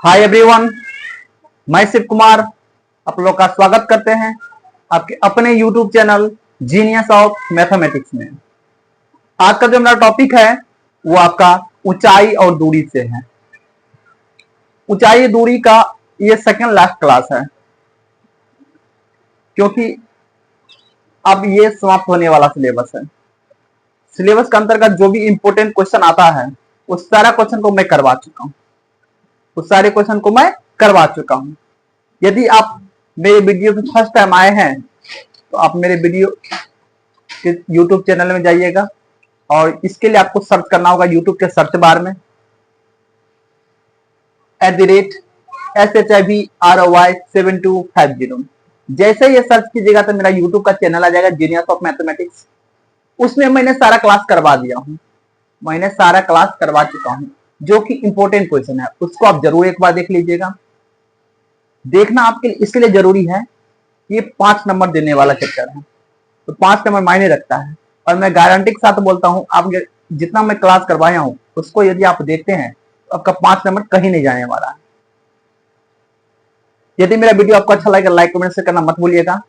Hi everyone, मैं शिव कुमार आप लोग का स्वागत करते हैं आपके अपने YouTube channel genius of mathematics में। आज का जो मेरा टॉपिक है वो आपका ऊंचाई और दूरी से है। ऊंचाई दूरी का ये सेकंड लास्ट क्लास है, क्योंकि अब ये समाप्त होने वाला सिलेबस है। सिलेबस के अंतर्गत जो भी इंपोर्टेंट क्वेश्चन आता है उस सारा क्वेश्चन को मैं करवा चुका हूँ यदि आप मेरे वीडियो पे फर्स्ट टाइम आए हैं तो आप मेरे वीडियो के यूट्यूब चैनल में जाइएगा और इसके लिए आपको सर्च करना होगा यूट्यूब के सर्च बार में @SHIVROY7250। जैसे ये सर्च कीजिएगा तो मेरा यूट्यूब का चैनल आ जाएगा जीनियस ऑफ मैथमेटिक्स। उसमें मैंने सारा क्लास करवा दिया हूँ, मैंने सारा क्लास करवा चुका हूँ। जो कि इंपॉर्टेंट क्वेश्चन है उसको आप जरूर एक बार देख लीजिएगा। देखना आपके लिए इसके लिए जरूरी है, ये 5 नंबर देने वाला चैप्टर है तो 5 नंबर मायने रखता है। और मैं गारंटी के साथ बोलता हूँ, आप जितना मैं क्लास करवाया हूँ उसको यदि आप देखते हैं तो आपका 5 नंबर कहीं नहीं जाने वाला है। यदि मेरा वीडियो आपको अच्छा लगे लाइक कमेंट शेयर करना मत भूलिएगा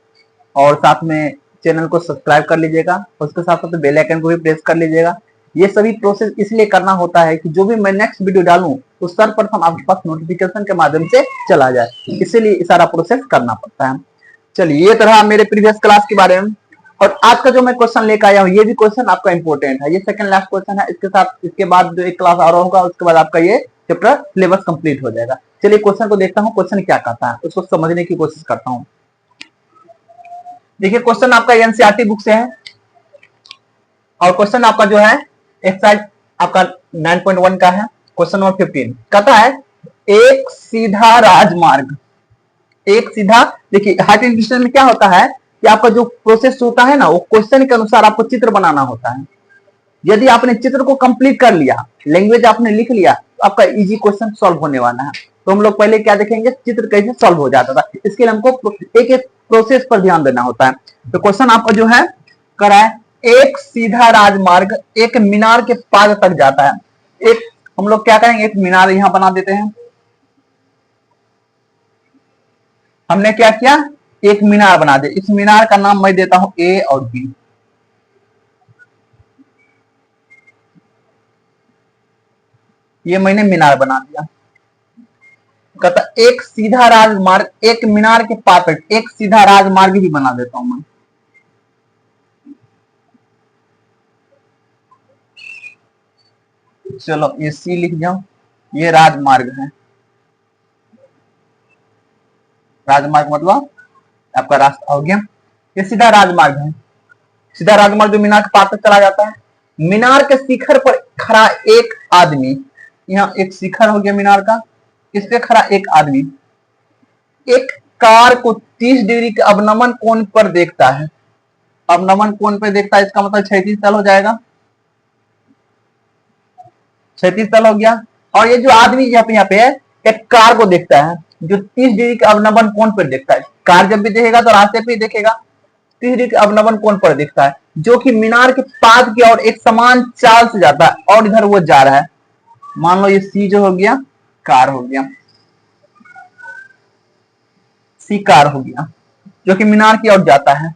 और साथ में चैनल को सब्सक्राइब कर लीजिएगा। उसके साथ साथ बेल आइकन को भी प्रेस कर लीजिएगा। ये सभी प्रोसेस इसलिए करना होता है कि जो भी मैं नेक्स्ट वीडियो डालूं तो सर्वप्रथम आपके पास नोटिफिकेशन के माध्यम से चला जाए, इसीलिए सारा प्रोसेस करना पड़ता है। चलिए, ये तरह मेरे प्रीवियस क्लास के बारे में। और आज का जो मैं क्वेश्चन लेकर आया हूँ ये भी क्वेश्चन आपका इंपॉर्टेंट है, ये सेकंड लास्ट क्वेश्चन है। इसके साथ इसके बाद जो एक क्लास और होगा उसके बाद आपका ये चैप्टर सिलेबस कंप्लीट हो जाएगा। चलिए क्वेश्चन को देखता हूँ, क्वेश्चन क्या कहता है उसको समझने की कोशिश करता हूँ। देखिए, क्वेश्चन आपका एनसीईआरटी बुक से है और क्वेश्चन आपका जो है एक्सरसाइज आपका 9.1 का है। क्वेश्चन नंबर 15 कहता है एक सीधा राजमार्ग, एक सीधा। देखिए हार्ट इंडस्ट्री में क्या होता है कि आपका जो प्रोसेस होता है ना वो क्वेश्चन के अनुसार आपको चित्र बनाना होता है। यदि आपने चित्र को कंप्लीट कर लिया, लैंग्वेज आपने लिख लिया तो आपका इजी क्वेश्चन सॉल्व होने वाला है। तो हम लोग पहले क्या देखेंगे, चित्र कैसे सॉल्व हो जाता था। इसके लिए हमको एक एक प्रोसेस पर ध्यान देना होता है। तो क्वेश्चन आपका जो है करा है एक सीधा राजमार्ग एक मीनार के पार तक जाता है। एक हम लोग क्या करेंगे, एक मीनार यहां बना देते हैं। हमने क्या किया, एक मीनार बना दे। इस मीनार का नाम मैं देता हूं ए और बी। ये मैंने मीनार बना दिया। कहता एक सीधा राजमार्ग एक मीनार के पास तक, एक सीधा राजमार्ग भी बना देता हूं मैं। चलो ये सी लिख जाओ, ये राजमार्ग है। राजमार्ग मतलब आपका रास्ता हो गया, ये सीधा राजमार्ग है। सीधा राजमार्ग जो मीनार के पास तक चला जाता है। मीनार के शिखर पर खड़ा एक आदमी, यहाँ एक शिखर हो गया मीनार का, इस पे खड़ा एक आदमी एक कार को 30 डिग्री के अवनमन कोण पर देखता है। अवनमन कोण पर देखता है इसका मतलब 36 तल हो जाएगा, 36 तल हो गया। और ये जो आदमी यहाँ पे है एक कार को देखता है जो 30 डिग्री के अवनमन कोण पर देखता है। कार जब भी देखेगा तो रास्ते पे ही देखेगा, 30 डिग्री के अवनमन कोण पर देखता है जो कि मीनार के पास की ओर एक समान चाल से जाता है और इधर वो जा रहा है। मान लो ये सी जो हो गया कार हो गया, सी कार हो गया जो कि मीनार की ओर जाता है।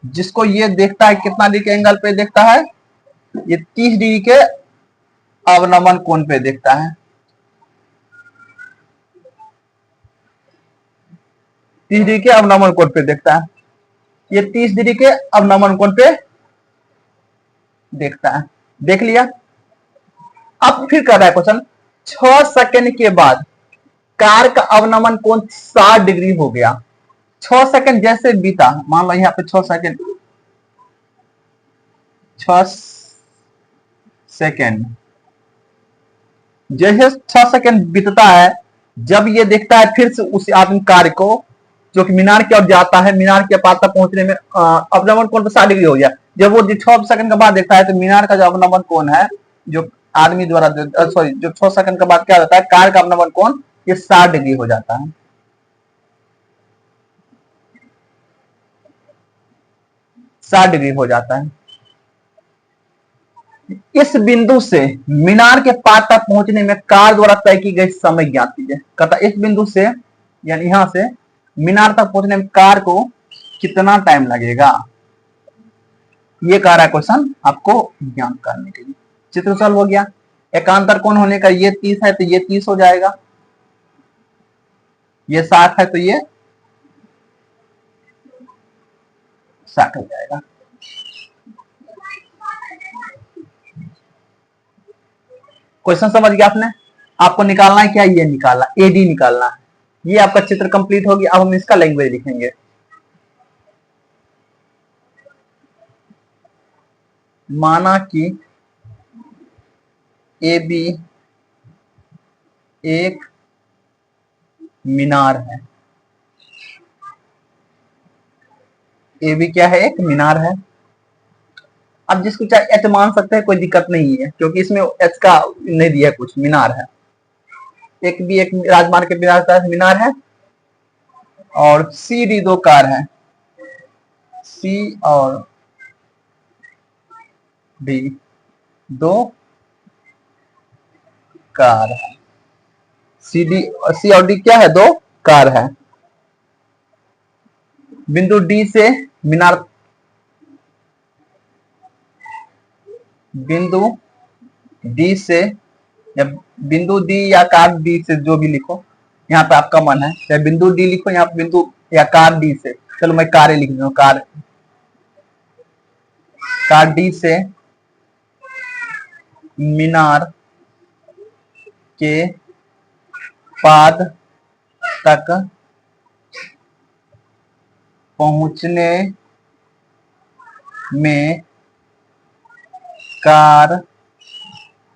जिसको ये देखता है कितना डिग्री के एंगल पे देखता है, ये 30 डिग्री के अवनमन कोण पे देखता है। 30 डिग्री के अवनमन कोण पे देखता है, ये 30 डिग्री के अवनमन कोण पे देखता है। देख लिया। अब फिर कर रहा है क्वेश्चन 6 सेकंड के बाद कार का अवनमन कोण 60 डिग्री हो गया। 6 सेकंड जैसे बीता, मान लो यहाँ पे 6 सेकंड, 6 सेकंड जैसे 6 सेकंड बीतता है, जब ये देखता है फिर से उस आदमी कार को जो कि मीनार की ओर जाता है, मीनार के पास तक पहुंचने में अवनमन कोण 60 डिग्री हो गया। जब वो 6 सेकंड के बाद देखता है तो मीनार का जो अवनमन कोण है जो आदमी द्वारा सॉरी जो 6 सेकंड के बाद क्या होता है कार का अवनमन कोण ये 60 डिग्री हो जाता है। 60 डिग्री हो जाता है। इस बिंदु से मीनार के पार तक पहुंचने में कार द्वारा तय की गई समय ज्ञात कीजिए। कहता इस बिंदु से यानी यहां से मीनार तक पहुंचने में कार को कितना टाइम लगेगा, ये कह रहा है क्वेश्चन आपको ज्ञात करने के लिए। चित्र सॉल्व हो गया। एकांतर कोण होने का ये 30 है तो ये 30 हो जाएगा, ये 60 है तो ये 60 हो जाएगा। क्वेश्चन समझ गया आपने। आपको निकालना है क्या, ये निकालना, एडी निकालना है। ये आपका चित्र कंप्लीट हो गया। अब हम इसका लैंग्वेज लिखेंगे। माना कि ए बी एक मीनार है। ए बी क्या है, एक मीनार है। अब जिसको चाहे एच मान सकते हैं, कोई दिक्कत नहीं है, क्योंकि इसमें एच का नहीं दिया कुछ, मीनार है। एक भी एक राजमार्ग के मीनार है, और सी डी दो कार है, सी और डी दो कार है। सी और डी क्या है, दो कार है। बिंदु डी से मीनार, बिंदु डी से या बिंदु डी या कार डी से, जो भी लिखो, यहाँ पे आपका मन है, या बिंदु डी लिखो यहाँ बिंदु या कार डी से। चलो मैं कार लिख रहा हूँ, कार डी से मीनार के पाद तक पहुंचने में कार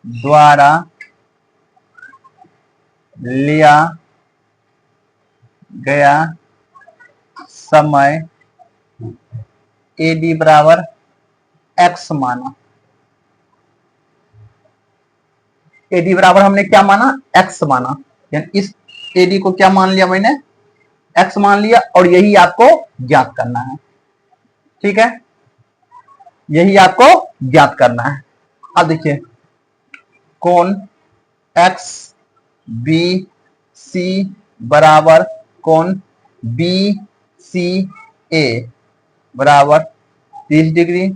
द्वारा लिया गया समय एडी बराबर एक्स माना। एडी बराबर हमने क्या माना, एक्स माना। यानी इस एडी को क्या मान लिया मैंने, एक्स मान लिया, और यही आपको ज्ञात करना है। ठीक है, यही आपको ज्ञात करना है। अब देखिए, कोण एक्स बी सी बराबर कोण बी सी ए बराबर 30 डिग्री।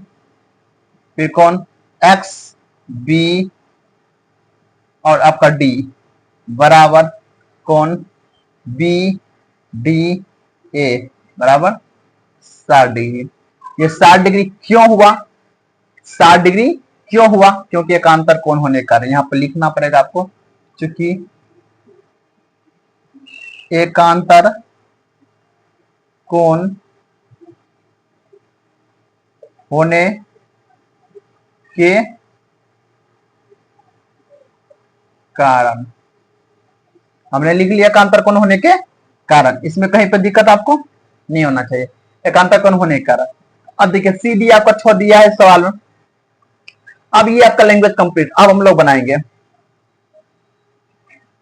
फिर कोण एक्स बी और आपका डी बराबर कोण बी डी ए बराबर 60 डिग्री। ये 60 डिग्री क्यों हुआ, 60 डिग्री क्यों हुआ, क्योंकि एकांतर कोण होने का कारण। यहां पर लिखना पड़ेगा आपको, क्योंकि एकांतर कोण होने के कारण। हमने लिख लिया एकांतर कोण होने के कारण, इसमें कहीं पर दिक्कत आपको नहीं होना चाहिए, एकांतर कोण होने के कारण। अब देखिए सी डी आपका 6 दिया है सवाल में। अब ये आपका लैंग्वेज कंप्लीट। अब हम लोग बनाएंगे।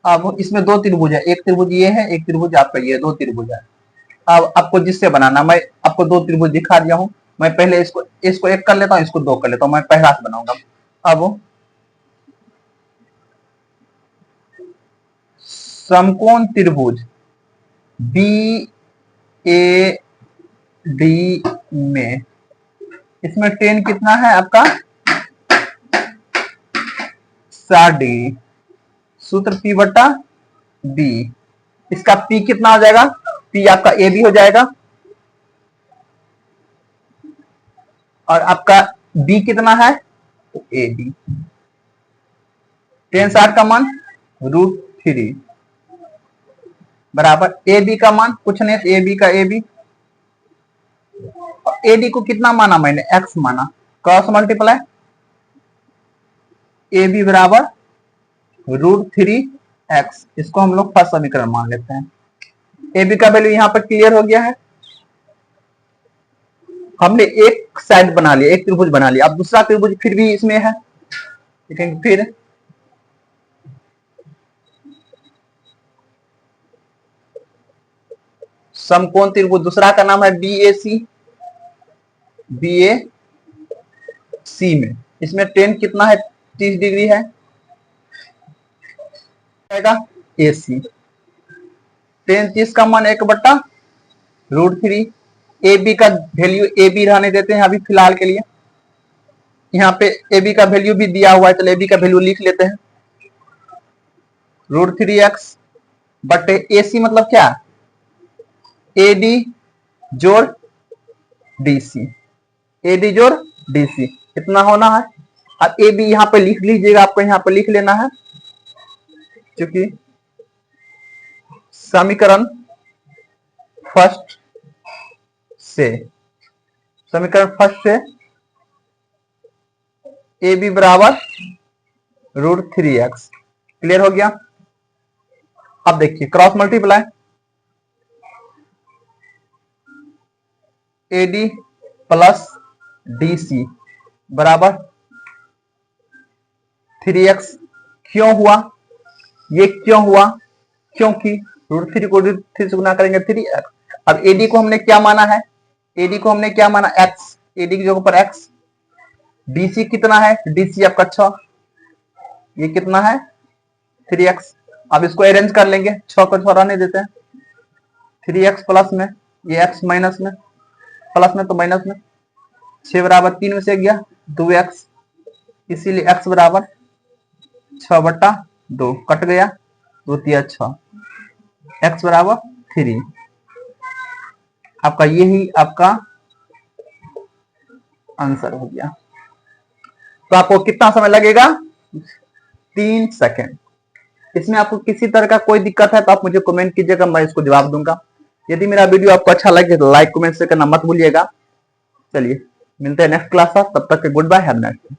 अब इसमें दो त्रिभुज है, एक त्रिभुज ये है, एक त्रिभुज आपका ये, दो त्रिभुज है। अब आपको जिससे बनाना, मैं आपको दो त्रिभुज दिखा दिया हूं। मैं पहले इसको एक कर लेता हूं, इसको दो कर लेता हूं। मैं पहला से बनाऊंगा। अब समकोण त्रिभुज बी ए डी में, इसमें टेन कितना है आपका, 60 डिग्री। सूत्र P बटा B। इसका P कितना हो जाएगा, P आपका ए बी हो जाएगा, और आपका B कितना है, ए बी। टेन 60 का मान √3 बराबर ए बी का मान कुछ नहीं, ए बी का ए बी। ए डी को कितना माना मैंने, एक्स माना, क्रॉस मल्टीप्लाई ए बी बराबर √3 एक्स। इसको हम लोग फर्स्ट समीकरण मान लेते हैं। ए बी का वैल्यू यहां पर क्लियर हो गया है। हमने एक साइड बना लिया, एक त्रिभुज बना लिया। अब दूसरा त्रिभुज फिर भी इसमें है, लेकिन फिर समकोण त्रिभुज दूसरा का नाम है बी ए सी। बी ए सी में इसमें टेन कितना है, 30 डिग्री है, ए सी। टेन 30 का मान 1/√3। ए बी का वैल्यू ए बी रहने देते हैं अभी फिलहाल के लिए। यहाँ पे ए बी का वैल्यू भी दिया हुआ है, चलो ए बी का वैल्यू लिख लेते हैं, √3x बटे ए सी मतलब क्या, ए डी जोड़ डी सी, ए डी जोड़ डी सी इतना होना है। अब ए बी यहाँ पे लिख लीजिएगा, आपको यहाँ पे लिख लेना है, क्योंकि समीकरण फर्स्ट से ए बी बराबर √3x। क्लियर हो गया। अब देखिए cross multiply, A D plus D C बराबर 3x। क्यों हुआ, ये क्यों हुआ, क्योंकि √3 को √3 से गुना करेंगे 3x। अब एडी को हमने क्या माना है, एडी को हमने क्या माना, x, एडी की जगह पर x। डीसी कितना है, डीसी आपका 6, ये कितना है 3x। अब इसको अरेंज कर लेंगे, 6 को 6 रहने देते हैं, 3x प्लस में ये x माइनस में, प्लस में तो माइनस में, 6 बराबर 3 में से गया 2x, इसीलिए x बराबर 6/2 कट गया, 2 तिया 6, x बराबर 3। आपका यही आपका आंसर हो गया। तो आपको कितना समय लगेगा, 3 सेकेंड। इसमें आपको किसी तरह का कोई दिक्कत है तो आप मुझे कमेंट कीजिएगा, मैं इसको जवाब दूंगा। यदि मेरा वीडियो आपको अच्छा लगे तो लाइक कमेंट से करना मत भूलिएगा। चलिए मिलते हैं नेक्स्ट क्लास, तब तक के goodbye, have a nice day.